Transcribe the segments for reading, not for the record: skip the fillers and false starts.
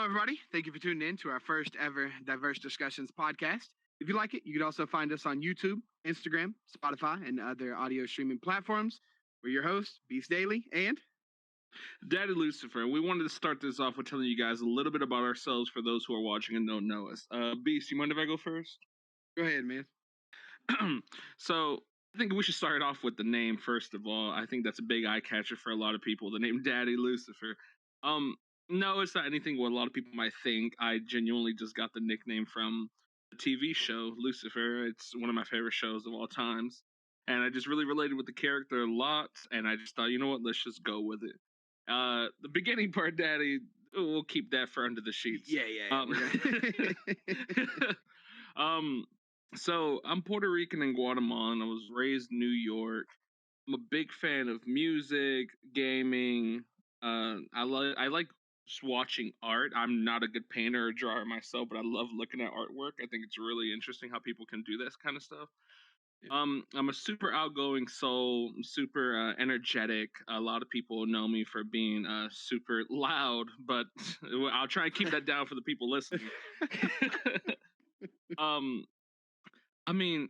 everybody. Thank you for tuning in to our first ever Diverse Discussions podcast. If you like it, you can also find us on YouTube, Instagram, Spotify, and other audio streaming platforms. We're your hosts, Beast Daily and Daddy Lucifer. We wanted to start this off with telling you guys a little bit about ourselves for those who are watching and don't know us. Beast, you mind if I go first? Go ahead, man. So I think we should start off with the name first of all. I think that's a big eye catcher for a lot of people. The name Daddy Lucifer. No, it's not anything what a lot of people might think. I genuinely just got the nickname from the TV show Lucifer. It's one of my favorite shows of all times. And I just really related with the character a lot. And I just thought, you know what, let's just go with it. The beginning part, Daddy, we'll keep that for under the sheets. Yeah. So I'm Puerto Rican and Guatemalan. I was raised in New York. I'm a big fan of music, gaming. I like just watching art. I'm not a good painter or drawer myself, but I love looking at artwork. I think it's really interesting how people can do this kind of stuff. Yeah. I'm a super outgoing soul, super energetic. A lot of people know me for being super loud, but I'll try and keep that down for the people listening. I mean,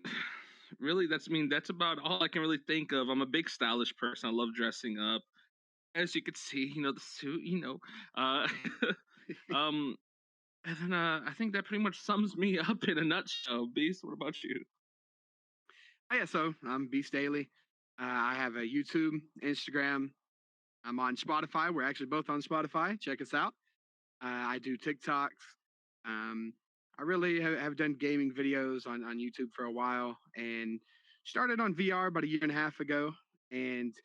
really, that's about all I can really think of. I'm a big stylish person. I love dressing up. As you could see, the suit, and then I think that pretty much sums me up in a nutshell. Beast, what about you? So I'm Beast Daily. I have a YouTube, Instagram. I'm on Spotify. We're actually both on Spotify. Check us out. I do TikToks. I really have done gaming videos on YouTube for a while and started on VR about a year and a half ago and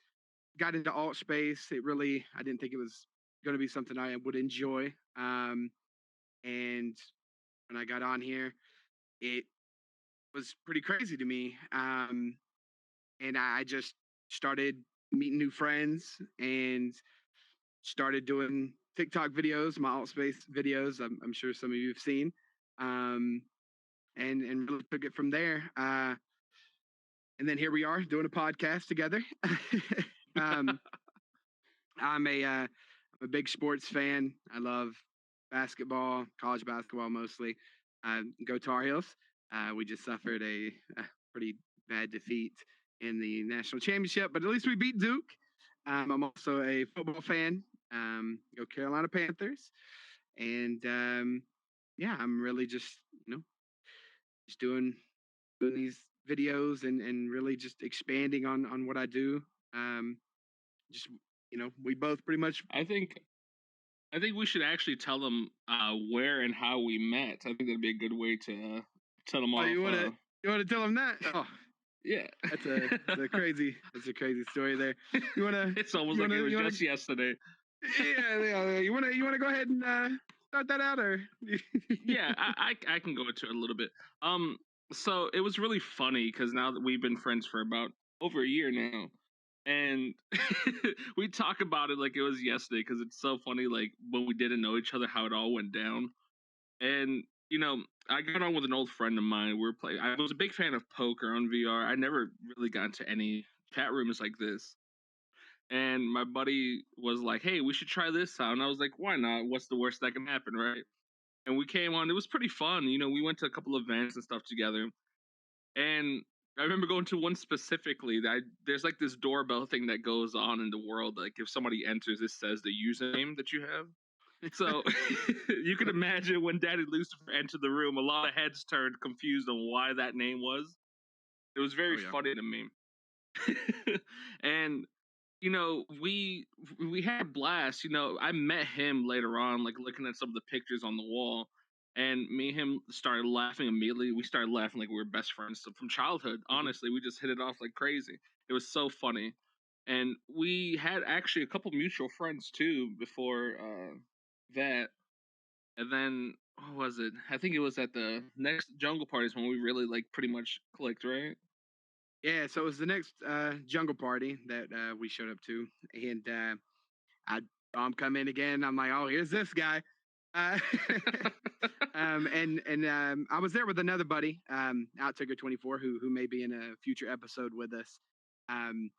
got into alt space. I didn't think it was going to be something I would enjoy. And when I got on here, it was pretty crazy to me. And I just started meeting new friends and started doing TikTok videos, my alt space videos. I'm sure some of you have seen, and really took it from there. And then here we are doing a podcast together. I'm a big sports fan. I love basketball, college basketball mostly. Go Tar Heels. We just suffered a pretty bad defeat in the national championship, but at least we beat Duke. I'm also a football fan. Go Carolina Panthers, and I'm really just just doing these videos and really just expanding on what I do. Just we both pretty much. I think we should actually tell them where and how we met. I think that'd be a good way to tell them all. You want to tell them that? Oh, yeah, that's a crazy story there. You want to? It's almost like it was just yesterday. Yeah. You want to go ahead and start that out, or? Yeah, I can go into it a little bit. So it was really funny because now that we've been friends for about over a year now, and we talk about it like it was yesterday because it's so funny, like when we didn't know each other, how it all went down. And I got on with an old friend of mine. We were playing. I was a big fan of poker on VR. I never really got into any chat rooms like this. And my buddy was like, "Hey, we should try this out." And I was like, "Why not? What's the worst that can happen, right?" And we came on. It was pretty fun. We went to a couple of events and stuff together. And I remember going to one specifically that there's like this doorbell thing that goes on in the world. Like if somebody enters, it says the username that you have. So you can imagine when Daddy Lucifer entered the room, a lot of heads turned confused on why that name was. It was very funny to me. And we had a blast. I met him later on, like looking at some of the pictures on the wall, and me and him started laughing immediately. We started laughing like we were best friends from childhood. Honestly, we just hit it off like crazy. It was so funny. And we had actually a couple mutual friends too before that. And then what was it? I think it was at the next jungle parties when we really like pretty much clicked, right? Yeah, so it was the next jungle party that we showed up to, and I saw him come in again. I'm like, oh, here's this guy. And I was there with another buddy, Outigger 24, who may be in a future episode with us. And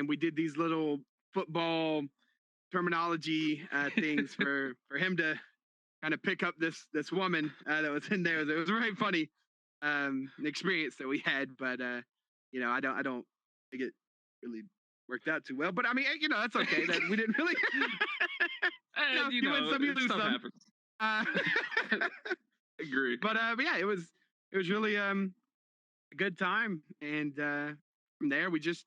we did these little football terminology things for him to kind of pick up this woman that was in there. It was a very funny experience that we had, but you know, I don't think it really worked out too well. But I mean, you know, that's okay. That we didn't really. And You win some, you lose stuff some. happens. Agree. But yeah, it was really a good time, and from there we just,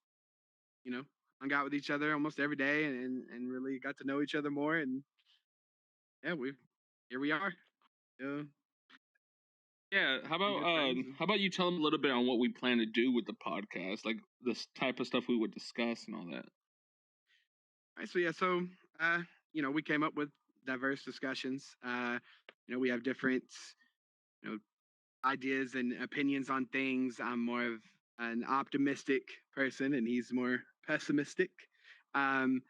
you know, hung out with each other almost every day, and really got to know each other more, and yeah, here we are. Yeah, Yeah, pretty good friends. And, how about you tell them a little bit on what we plan to do with the podcast, like this type of stuff we would discuss and all that. all right, so yeah, so you know, we came up with diverse discussions. You know, we have different, you know, ideas and opinions on things. I'm more of an optimistic person, and he's more pessimistic. Um,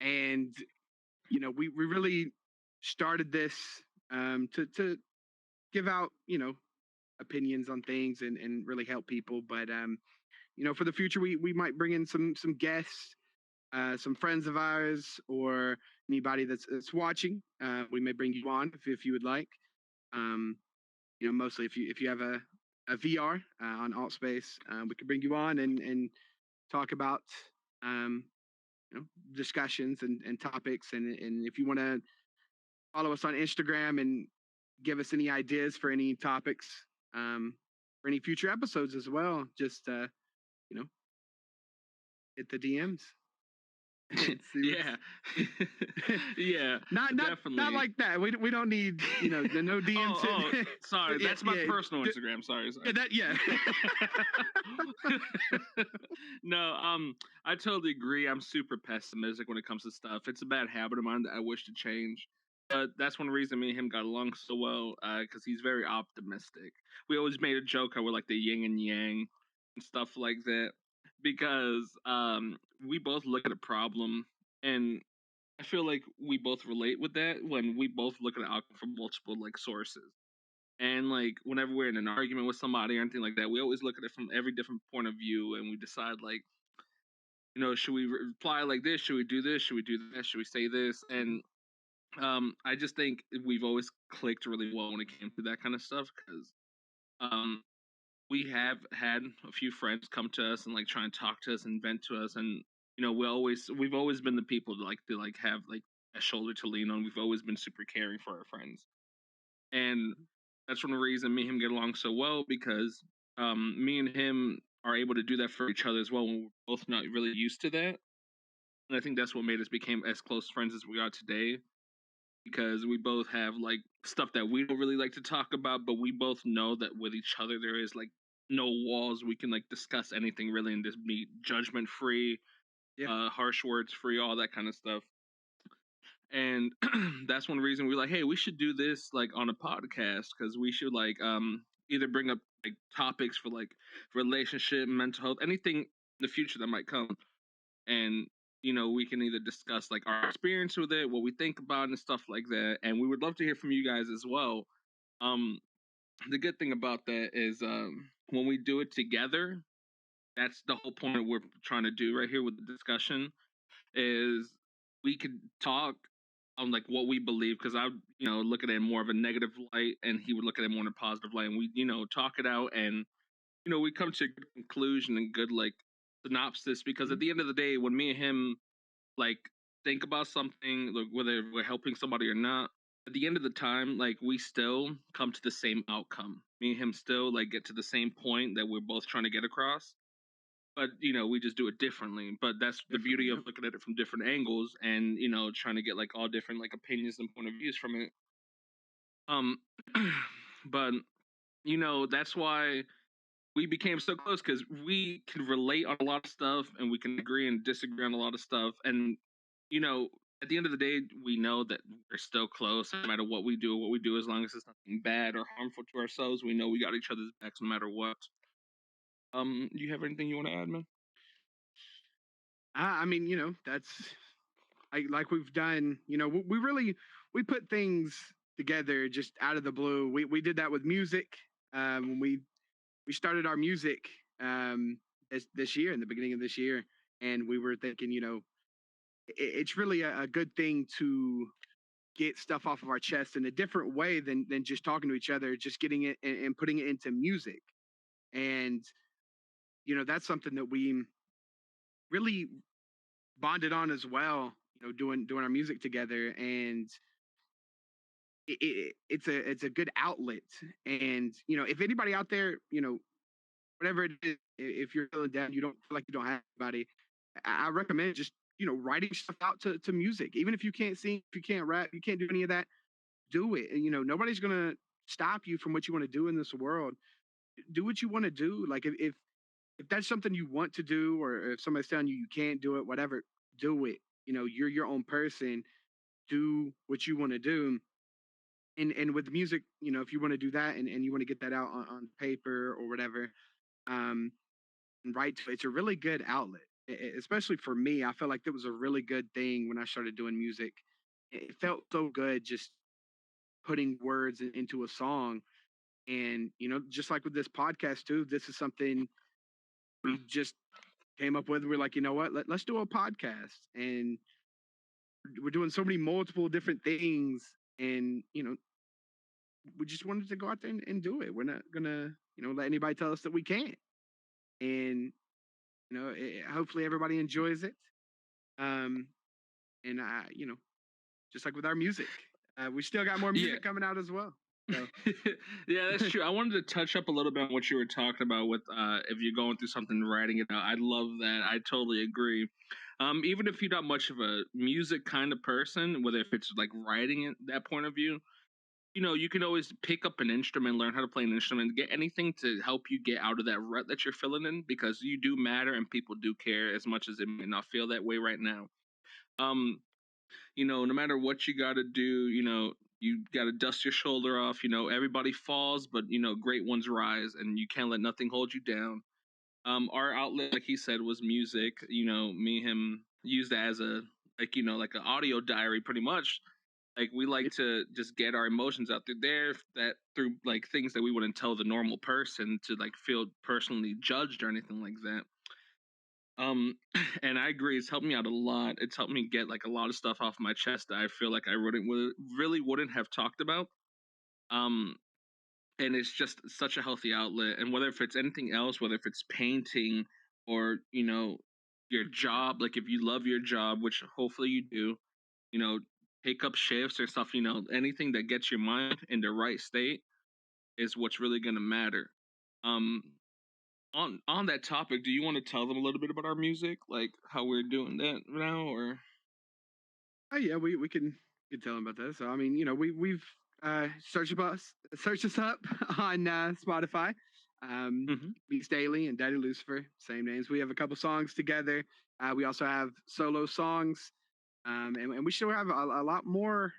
and you know, we really started this to give out, you know, opinions on things and really help people. But you know, for the future, we might bring in some guests, some friends of ours, or anybody that's watching. We may bring you on if you would like. Um, you know, mostly if you have a VR on AltSpace, we could bring you on and talk about um, you know, discussions and topics. And if you want to follow us on Instagram and give us any ideas for any topics, for any future episodes as well, just you know, hit the DMs. Yeah. Yeah, not definitely. like that. We don't need, you know, the no DMs. Sorry, that's my personal Instagram. Sorry. Yeah. No, I totally agree. I'm super pessimistic when it comes to stuff. It's a bad habit of mine that I wish to change. But that's one reason me and him got along so well, because he's very optimistic. We always made a joke how we're like the yin and yang and stuff like that, because we both look at a problem, and I feel like we both relate with that when we both look at an outcome from multiple like sources. And like whenever we're in an argument with somebody or anything like that, we always look at it from every different point of view, and we decide like, you know, should we reply like this? Should we do this? Should we do that? Should we say this? And I just think we've always clicked really well when it came to that kind of stuff, because um, we have had a few friends come to us and like try and talk to us and vent to us, and you know, we've always been the people to like have like a shoulder to lean on. We've always been super caring for our friends, and that's one reason me and him get along so well, because me and him are able to do that for each other as well when we're both not really used to that. And I think that's what made us become as close friends as we are today, because we both have like stuff that we don't really like to talk about, but we both know that with each other there is like no walls. We can like discuss anything really and just be judgment free, Yeah. harsh words free, all that kind of stuff. And that's one reason we're like, hey, we should do this like on a podcast, because we should like either bring up like topics for like relationship, mental health, anything in the future that might come, and you know, we can either discuss like our experience with it, what we think about it, and stuff like that. And we would love to hear from you guys as well. um the good thing about that is when we do it together, that's the whole point we're trying to do right here with the discussion, is we could talk on like what we believe, because I, you know, look at it in more of a negative light and he would look at it more in a positive light, and we, you know, talk it out, and you know, we come to a good conclusion and good like synopsis, because at the end of the day, when me and him like think about something, like whether we're helping somebody or not, at the end of the time, like we still come to the same outcome. Me and him still like get to the same point that we're both trying to get across, but you know, we just do it differently. But that's the beauty of Yep. looking at it from different angles, and you know, trying to get like all different like opinions and point of views from it. um but you know, that's why we became so close, because we can relate on a lot of stuff and we can agree and disagree on a lot of stuff. And you know, at the end of the day, we know that we're still close no matter what we do, as long as it's nothing bad or harmful to ourselves. We know we got each other's backs no matter what. Do you have anything you want to add, man? I mean, you know, that's like we've done. You know, we really we put things together just out of the blue. We did that with music when we started our music this year, in the beginning of this year, and we were thinking, you know, it's really a good thing to get stuff off of our chest in a different way than just talking to each other, just getting it and putting it into music. And that's something that we really bonded on as well. Doing our music together, and it's a good outlet. And if anybody out there, whatever it is, if you're feeling down, you don't feel like you don't have anybody, I recommend just writing stuff out to music. Even if you can't sing, if you can't rap, you can't do any of that, do it. And, nobody's gonna stop you from what you want to do in this world. Do what you want to do. Like if that's something you want to do, or if somebody's telling you you can't do it, whatever, do it. You're your own person. Do what you want to do. And with music, if you want to do that, and you want to get that out on paper or whatever, um, and write to it, it's a really good outlet. Especially for me, I felt like that was a really good thing when I started doing music. It felt so good just putting words into a song. And just like with this podcast too, this is something we just came up with. We're like, you know what, let's do a podcast. And we're doing so many multiple different things. And we just wanted to go out there and do it. We're not gonna let anybody tell us that we can't. And hopefully everybody enjoys it. um and just like with our music, we still got more music coming out as well. So. Yeah, that's true. I wanted to touch up a little bit on what you were talking about with if you're going through something, writing it out. I love that. I totally agree. Even if you're not much of a music kind of person, whether if it's like writing it, that point of view, you can always pick up an instrument, learn how to play an instrument, get anything to help you get out of that rut that you're feeling in, because you do matter and people do care, as much as it may not feel that way right now. No matter what you got to do, you got to dust your shoulder off. Everybody falls, but great ones rise, and you can't let nothing hold you down. Our outlet, like he said, was music. Me and him used that as a like an audio diary, pretty much. Like, we like to just get our emotions out there, that through like things that we wouldn't tell the normal person to like feel personally judged or anything like that. And I agree, it's helped me out a lot. It's helped me get like a lot of stuff off my chest that I feel like I really wouldn't have talked about. Um, and it's just such a healthy outlet. And whether if it's anything else, whether if it's painting or your job, like if you love your job, which hopefully you do, pick up shifts or stuff. Anything that gets your mind in the right state is what's really gonna matter. Um, on that topic, do you want to tell them a little bit about our music, like how we're doing that now, or? Oh yeah, we can tell them about that. So I mean, we've searched us up on Spotify. Mhm. Beats Daily and Daddy Lucifer, same names. We have a couple songs together. We also have solo songs, and we still have a lot more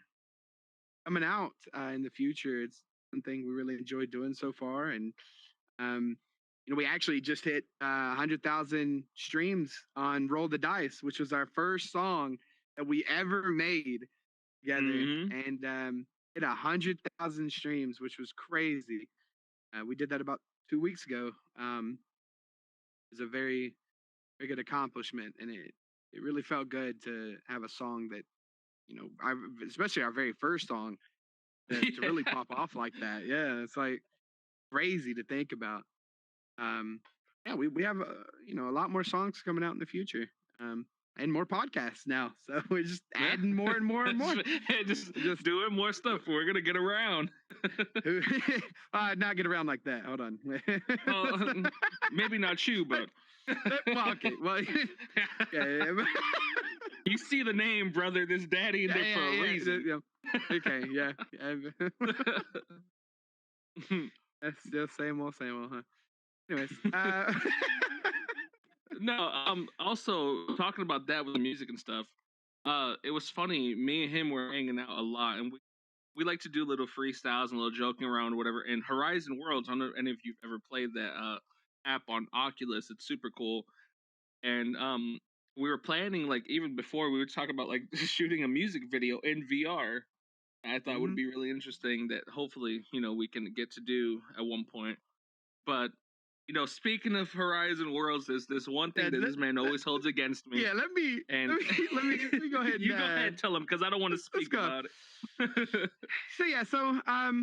coming out in the future. It's something we really enjoyed doing so far. And um, we actually just hit 100,000 streams on Roll the Dice, which was our first song that we ever made together. Mhm. And hit 100,000 streams, which was crazy. We did that about 2 weeks ago. It was a very, very good accomplishment, and it really felt good to have a song that especially our very first song, to really pop off like that. Yeah, it's like crazy to think about. Um, yeah, we have a lot more songs coming out in the future, and more podcasts now. So we're just Yeah. adding more and more and more. just doing more stuff. We're gonna get around. Not get around like that. Hold on. Well, maybe not you, but Well, okay. Well, yeah. You see the name, brother. This daddy in there for a reason. Yeah. Okay. Yeah. That's just same old, huh? Anyways. No, also talking about that with the music and stuff. It was funny. Me and him were hanging out a lot, and we like to do little freestyles and little joking around or whatever. And Horizon Worlds, I don't know any of you've ever played that app on Oculus. It's super cool. And we were planning, like, even before, we were talking about like shooting a music video in VR. I thought would Mhm. be really interesting, that hopefully we can get to do at one point. But speaking of Horizon Worlds, there's this one thing that this man always holds against me. Yeah, let me go ahead. You go ahead and tell him, because I don't want to speak about it. So I've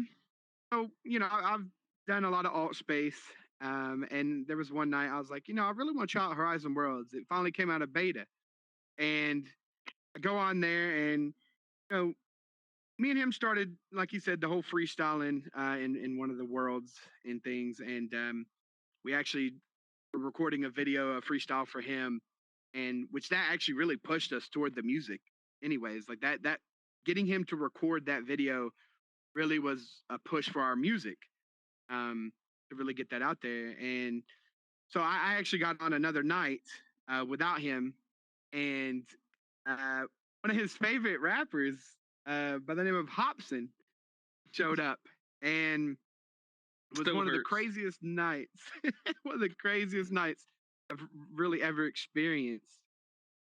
done a lot of alt space, and there was one night I was like, I really want to try out Horizon Worlds. It finally came out of beta, and I go on there, and me and him started, like you said, the whole freestyling in one of the worlds and things, and we actually were recording a video, a freestyle for him, and which that actually really pushed us toward the music. Anyways, like that getting him to record that video really was a push for our music, to really get that out there. And so I actually got on another night without him, and one of his favorite rappers by the name of Hobson showed up, and it was Still one of the hurts. craziest nights, one of the craziest nights I've really ever experienced.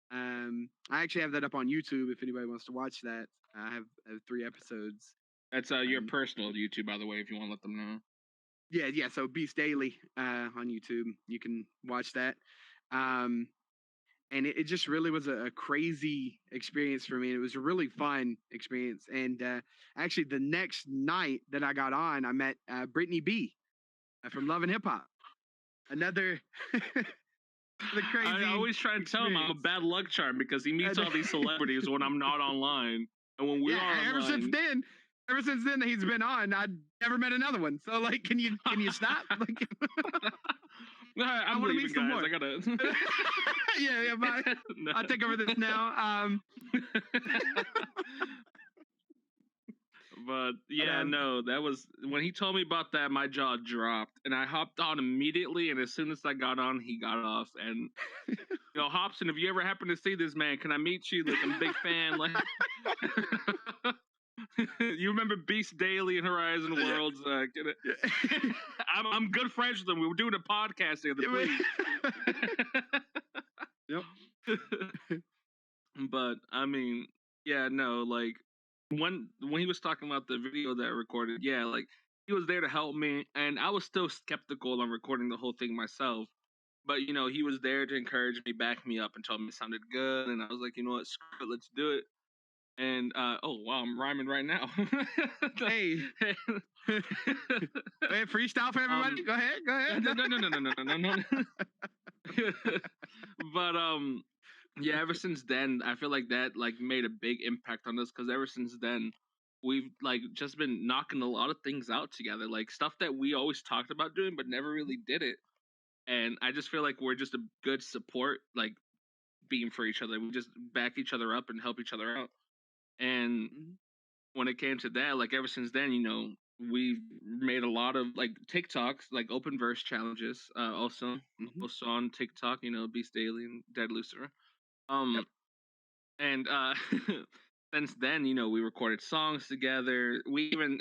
I actually have that up on YouTube if anybody wants to watch that. I have 3 episodes. That's your personal YouTube, by the way, if you want to let them know. Yeah. So Beast Daily on YouTube, you can watch that. And it just really was a crazy experience for me. It was a really fun experience. And actually, the next night that I got on, I met Brittany B from Love and Hip Hop. Another crazy. I always try to tell him I'm a bad luck charm, because he meets all these celebrities when I'm not online, and when we're online. Ever since then that he's been on, I've never met another one. So like, can you stop? Like, I'm leaving, guys. More. I gotta. yeah. No. I'll take over this now. But yeah, no, that was when he told me about that, my jaw dropped, and I hopped on immediately. And as soon as I got on, he got off. And Hobson, if you ever happen to see this man, can I meet you? Like, I'm a big fan. Like, you remember Beast Daily and Horizon Worlds? I'm good friends with them. We were doing a podcast together. Please. Yep. But I mean, yeah, no, like when he was talking about the video that I recorded, yeah, like he was there to help me, and I was still skeptical on recording the whole thing myself. But he was there to encourage me, back me up, and told me it sounded good. And I was like, you know what, screw it, let's do it. And oh wow, I'm rhyming right now. Hey, freestyle for everybody. Go ahead. No. But yeah, ever since then, I feel like that like made a big impact on us, because ever since then, we've like just been knocking a lot of things out together, like stuff that we always talked about doing but never really did it. And I just feel like we're just a good support, like being for each other. We just back each other up and help each other out. And when it came to that, like ever since then, we've made a lot of like TikToks, like open verse challenges, also on TikTok, Beast Daily and Daddy Lucifer. Yep. And since then, we recorded songs together. We even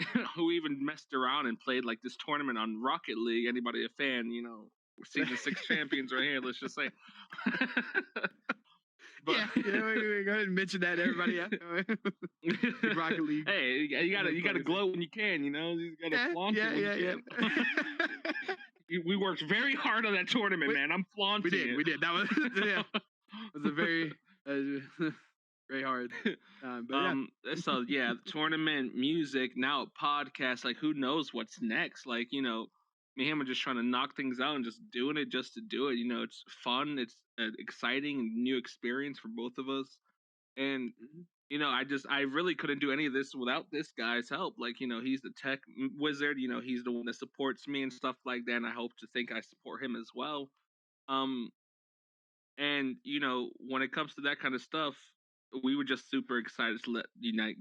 messed around and played like this tournament on Rocket League. Anybody a fan? We're season 6 champions right here. Let's just say. But, we go ahead and mention that to everybody. Rocket League. Hey, you gotta glow when you can. You gotta flaunt it. Yeah. We worked very hard on that tournament, man. I'm flaunting it. We did. That was was a very very hard. So yeah, the tournament, music, now a podcast. Like, who knows what's next? Like, me and him are just trying to knock things out and just doing it just to do it. It's fun. It's an exciting new experience for both of us. And, I really couldn't do any of this without this guy's help. Like, he's the tech wizard, he's the one that supports me and stuff like that. And I hope to think I support him as well. And, when it comes to that kind of stuff, we were just super excited to let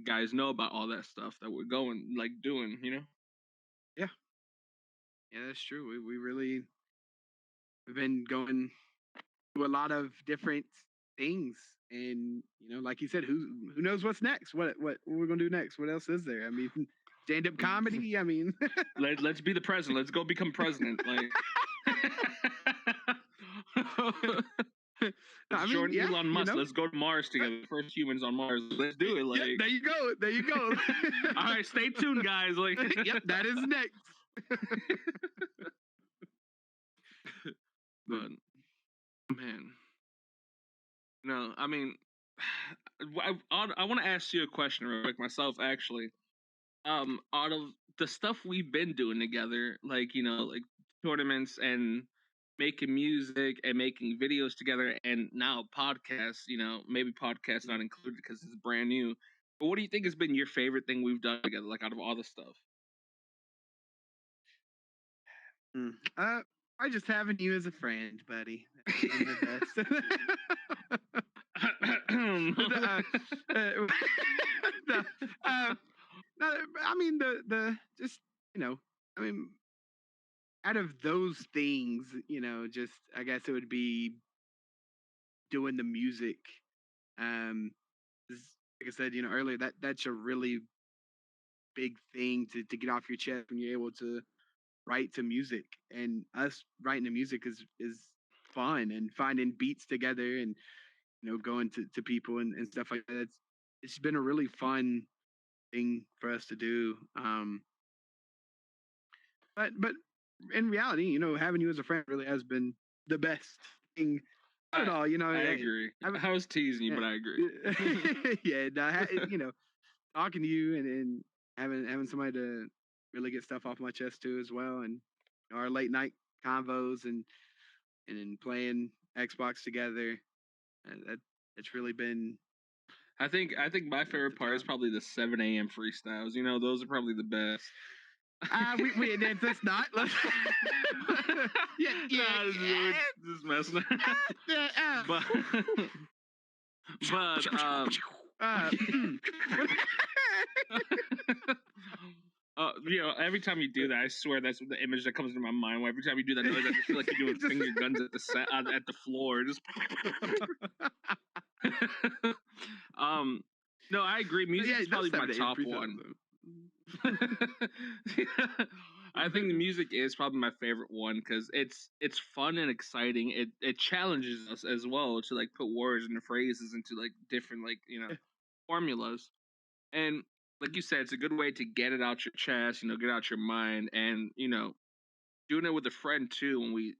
guys know about all that stuff that we're doing. Yeah. Yeah, that's true. We've been going through a lot of different things, and like you said, who knows what's next? What we're gonna do next? What else is there? I mean, stand-up comedy. I mean, let's be the president. Let's go become president. Like, Elon Musk. Let's go to Mars together. First humans on Mars. Let's do it. Like, yeah, there you go. All right, stay tuned, guys. Like, yep, that is next. But But man, no, I mean, I want to ask you a question real quick myself, actually. Out of the stuff we've been doing together, like like tournaments and making music and making videos together, and now podcasts. Maybe podcasts not included because it's brand new. But what do you think has been your favorite thing we've done together, like out of all the stuff? I just having you as a friend, buddy. That's been the best. uh, uh, the, uh, no, I mean the just I mean out of those things, just I guess it would be doing the music. Um, 'cause like I said, earlier, that's a really big thing to get off your chest when you're able to write to music. And us writing to music is fun, and finding beats together, and going to people and stuff like that. It's been a really fun thing for us to do. But in reality, having you as a friend really has been the best thing. Not at I all, I agree. I, I was teasing you, yeah, but I agree. yeah, no, talking to you and having somebody to really get stuff off my chest too as well, and our late night convos and then playing Xbox together. That it's really been I think my favorite the part is time. probably the 7 a.m. freestyles. Those are probably the best. We that's not. Yeah, yeah, Nah, we're just messing. yeah. but but Mm. every time you do that, I swear that's the image that comes to my mind. Every time you do that noise, I just feel like you're doing Just- finger guns at at the floor. Just um, no, I agree. Music Yeah, is that's probably my 7 a.m. top freestyles one. though. I think the music is probably my favorite one because it's fun and exciting. It challenges us as well to like put words and phrases into like different Yeah, formulas. And like you said, it's a good way to get it out your chest, get out your mind, and doing it with a friend too. When we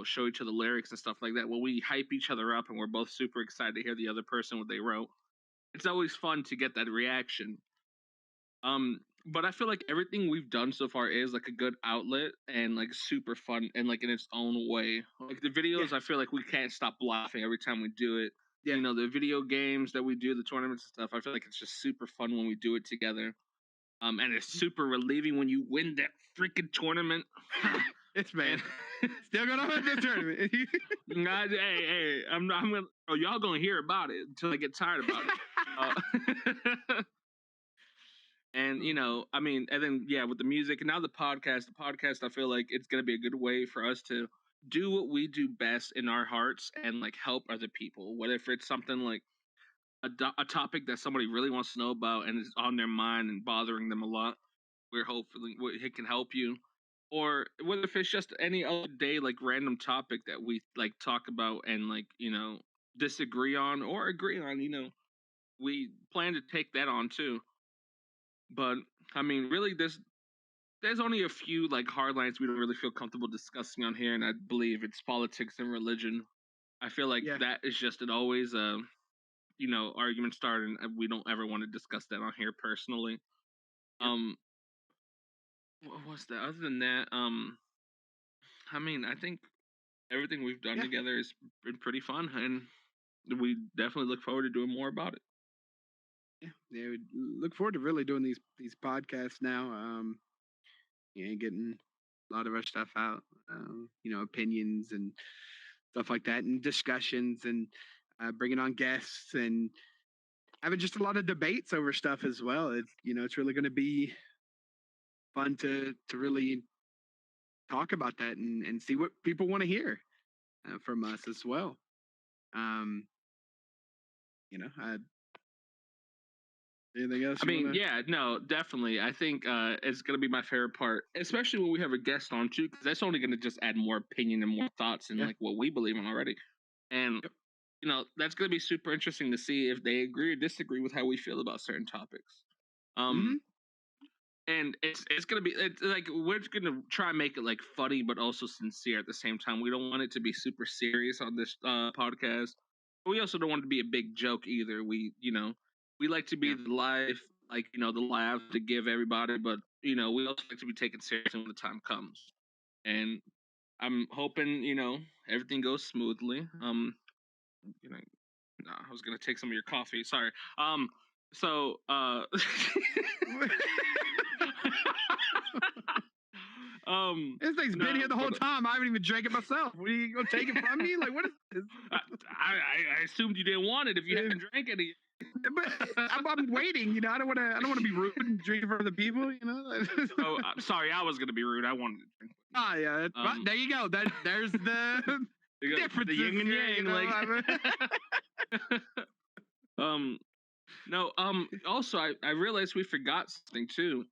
show each other lyrics and stuff like that, when we hype each other up and we're both super excited to hear the other person what they wrote, it's always fun to get that reaction. But I feel like everything we've done so far is like a good outlet and like super fun and like in its own way. Like the yeah, videos, I feel like we can't stop laughing every time we do it. yeah. The video games that we do, the tournaments and stuff, I feel like it's just super fun when we do it together. And it's super relieving when you win that freaking tournament. It's and man. Still gonna win this tournament. hey, I'm gonna. Oh, y'all gonna hear about it until I get tired about it. And I mean, and then yeah, with the music and now the podcast, I feel like it's gonna be a good way for us to do what we do best in our hearts and like help other people. Whether if it's something like a topic that somebody really wants to know about and is on their mind and bothering them a lot, where hopefully it can help you, or whether if it's just any other day like random topic that we like talk about and like disagree on or agree on. We plan to take that on too. But I mean, really, there's only a few like hard lines we don't really feel comfortable discussing on here, and I believe it's politics and religion. I feel like Yeah, that is just an always argument starter, and we don't ever want to discuss that on here personally. yep, Um, what was that? Other than that, I mean, I think everything we've done yeah, together has been pretty fun, and we definitely look forward to doing more about it. yeah. Yeah, we look forward to really doing these podcasts now. Yeah, getting a lot of our stuff out. Opinions and stuff like that, and discussions, and bringing on guests, and having just a lot of debates over stuff as well. It's really going to be fun to really talk about that and see what people want to hear from us as well. Um, anything else I you mean, want to? yeah, no, definitely. I think it's gonna be my favorite part, especially when we have a guest on too, because that's only gonna just add more opinion and more thoughts and Yeah. like what we believe in already. And Yep. that's gonna be super interesting to see if they agree or disagree with how we feel about certain topics. Um, Mm-hmm. and it's gonna be like we're gonna try and make it like funny but also sincere at the same time. We don't want it to be super serious on this podcast. But we also don't want it to be a big joke either. We like to be Yeah. the life, like the lives to give everybody, but we also like to be taken seriously when the time comes. And I'm hoping everything goes smoothly. You know, no, I was gonna take some of your coffee. Sorry. So This thing's been here the whole but time. I haven't even drank it myself. What are you gonna take it from me? Like, what is this? I assumed you didn't want it if you hadn't drank any. But I'm waiting. I don't want to be rude and drink it for other people. Oh, sorry, I was gonna be rude. I wanted to drink. Oh yeah. Well, there you go. There's the difference. The yin and yang, No. Also, I realized we forgot something too.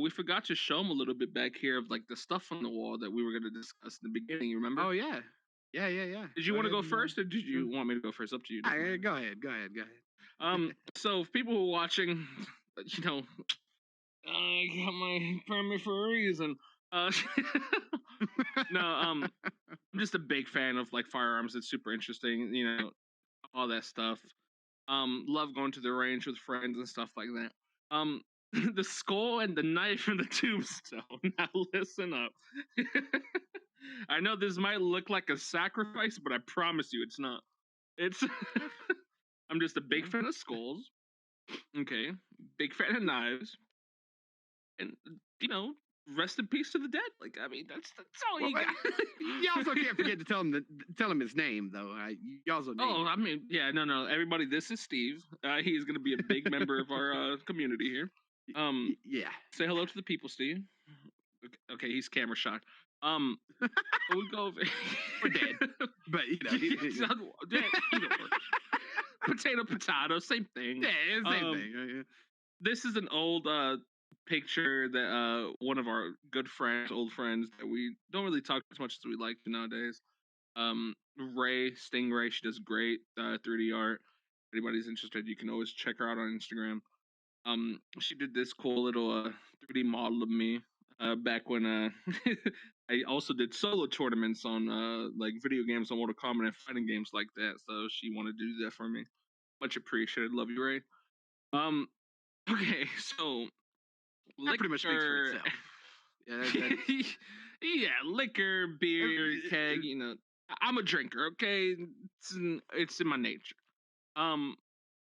We forgot to show them a little bit back here of like the stuff on the wall that we were gonna discuss in the beginning. You remember? Oh yeah. Yeah. Did you want to go first, or did you want me to go first? Up to you. Go ahead. So if people were watching, I got my permit for a reason. No, I'm just a big fan of like firearms. It's super interesting, all that stuff. Love going to the range with friends and stuff like that. The skull and the knife and the tombstone. Now listen up. I know this might look like a sacrifice, but I promise you it's not. It's I'm just a big fan of skulls. Okay. Big fan of knives. And rest in peace to the dead. Like, I mean, that's all you got. You also can't forget to tell him his name though. You also I mean, yeah, no. Everybody, this is Steve. He's gonna be a big member of our community here. Yeah. Say hello to the people, Steve. Okay, he's camera shy. We go over. We're dead, but he's dead. Potato, same thing. Yeah, same thing. This is an old picture that one of our old friends that we don't really talk as much as we like to nowadays. Ray Stingray, she does great 3D art. If anybody's interested, you can always check her out on Instagram. She did this cool little 3D model of me back when I also did solo tournaments on like video games on Mortal Kombat and fighting games like that. So she wanted to do that for me. Much appreciated. Love you, Ray. Okay, so that pretty much speaks for itself. Yeah, yeah, liquor, beer, keg. I'm a drinker. Okay, it's in my nature.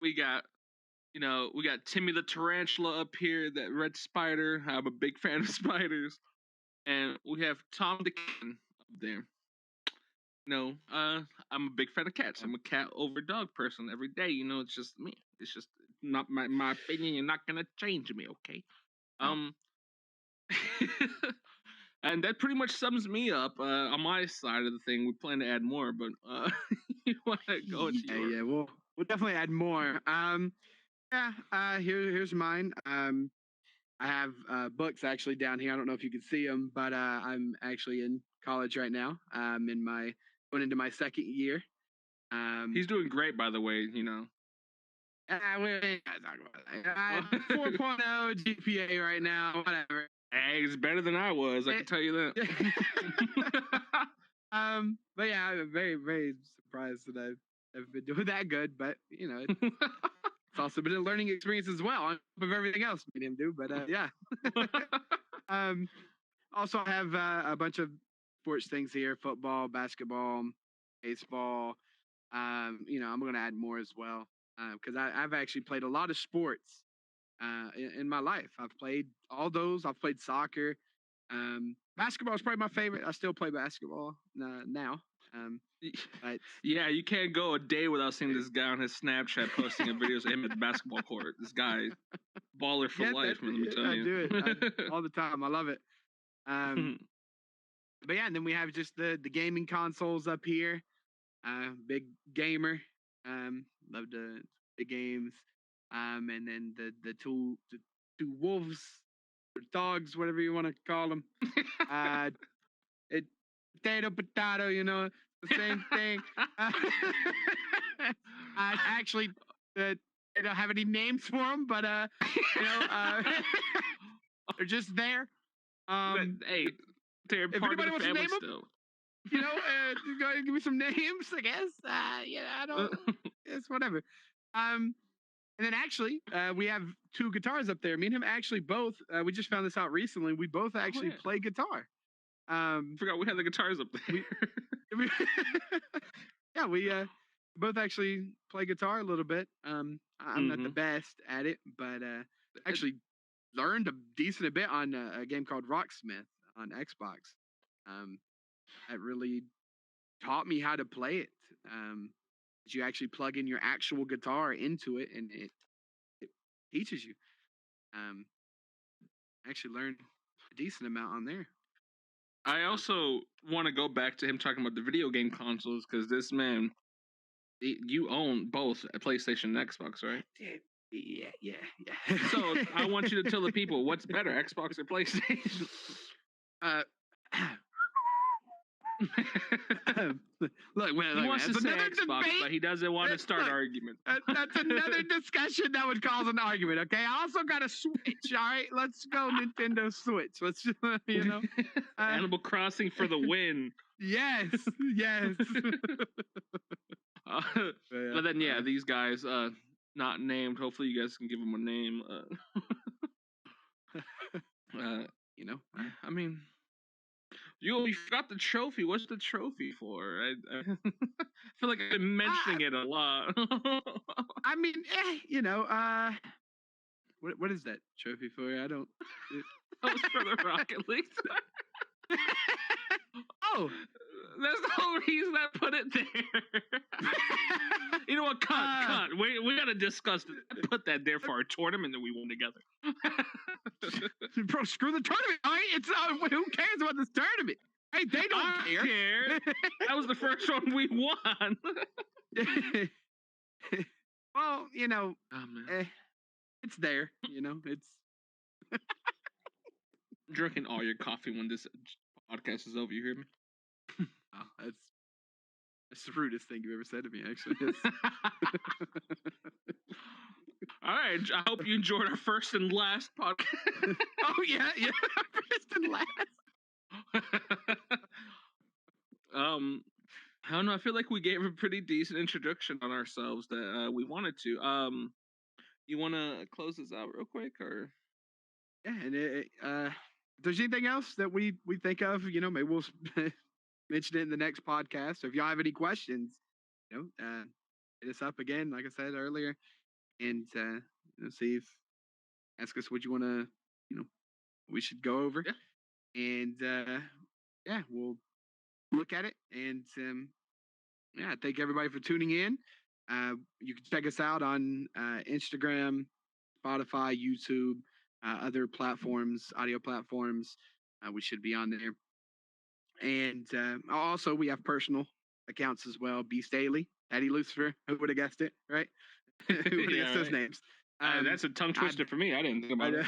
We got Timmy the Tarantula up here, that red spider. I'm a big fan of spiders. And we have Tom the Kitten up there. I'm a big fan of cats. I'm a cat over dog person every day. It's just me. It's just not my opinion. You're not gonna change me, okay? And that pretty much sums me up on my side of the thing. We plan to add more, but you want to go into yours? Yeah. We'll definitely add more. Here's mine. I have books actually down here. I don't know if you can see them, but I'm actually in college right now. Going into my second year. He's doing great, by the way. We ain't gotta talk about that. 4.0 GPA right now. Whatever. Hey, it's better than I was. I can tell you that. But yeah, I'm very, very surprised that I've been doing that good. But it's also been a learning experience as well, on top of everything else made him do. But yeah. Also, I have a bunch of sports things here: football, basketball, baseball. I'm gonna add more as well because I've actually played a lot of sports in my life. I've played all those. I've played soccer. Basketball is probably my favorite. I still play basketball now. Yeah, you can't go a day without seeing this guy on his Snapchat posting videos of him at the basketball court. This guy, baller for life, man, let me tell you. I do it all the time. I love it. But yeah, and then we have just the gaming consoles up here. Big gamer. Love the games. And then the two wolves or dogs, whatever you want to call them. Potato, the same thing. I actually I don't have any names for them, but They're just there. Hey, they're if part of anybody the wants to family name them, still. go ahead and give me some names, I guess. I don't. It's whatever. And then actually, we have 2 guitars up there. Me and him actually both. We just found this out recently. We both actually play guitar. Forgot we had the guitars up there. Yeah, we both actually play guitar a little bit. I'm not the best at it, but actually learned a decent bit on a game called Rocksmith on Xbox. That really taught me how to play it. You actually plug in your actual guitar into it, and it teaches you. I actually learned a decent amount on there. I also want to go back to him talking about the video game consoles because this man, you own both a PlayStation and Xbox, right? Yeah. So I want you to tell the people what's better, Xbox or PlayStation. Look, he wants to say Xbox, but he doesn't want to start argument. That's another discussion that would cause an argument. Okay, I also got a Switch. All right, let's go Nintendo Switch. Let's just Animal Crossing for the win. Yes. But then these guys not named. Hopefully you guys can give them a name. I mean, you got the trophy. What's the trophy for? I feel like I've been mentioning it a lot. I mean, what is that trophy for? I don't. That was for the Rocket League. Oh, that's the whole reason I put it there. You know what? Cut. We gotta discuss this. I put that there for our tournament that we won together. Bro, screw the tournament. All right? It's who cares about this tournament? Hey, they don't care. That was the first one we won. Well, it's there. It's drinking all your coffee when this podcast is over. You hear me? Oh, that's the rudest thing you've ever said to me, actually. All right. I hope you enjoyed our first and last podcast. Oh, yeah. First and last. I don't know. I feel like we gave a pretty decent introduction on ourselves that we wanted to. You want to close this out real quick, or? Yeah, and if there's anything else that we think of, maybe we'll mention it in the next podcast. So if y'all have any questions, hit us up again, like I said earlier, and ask us what you want to, we should go over, and we'll look at it. And thank everybody for tuning in. You can check us out on Instagram, Spotify, YouTube, other platforms, audio platforms. We should be on there. And also, we have personal accounts as well. Beast Daily, Daddy Lucifer. Who would have guessed it, right? Who would have guessed those names? That's a tongue twister for me. I didn't think about it.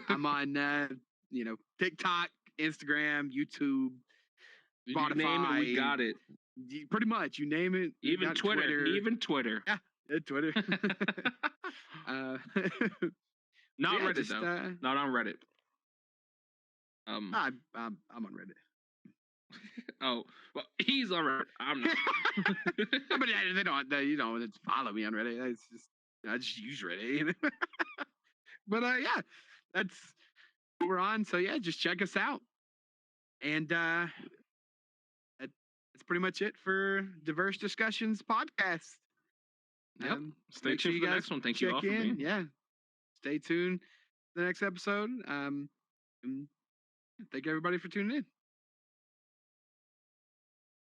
I'm on, TikTok, Instagram, YouTube, Spotify. You name it, we got it. Pretty much, you name it. Even Twitter. Even Twitter. Yeah, Twitter. Not Reddit though. Not on Reddit. I'm on Reddit. Oh, well, he's on Reddit. I'm not. But they don't. It's follow me on Reddit. It's just I just use Reddit. But that's what we're on. So yeah, just check us out. And that's pretty much it for Diverse Discussions podcast. Yep. Stay tuned for the next one. Thank you all for being. Yeah. Stay tuned for the next episode. Thank everybody for tuning in.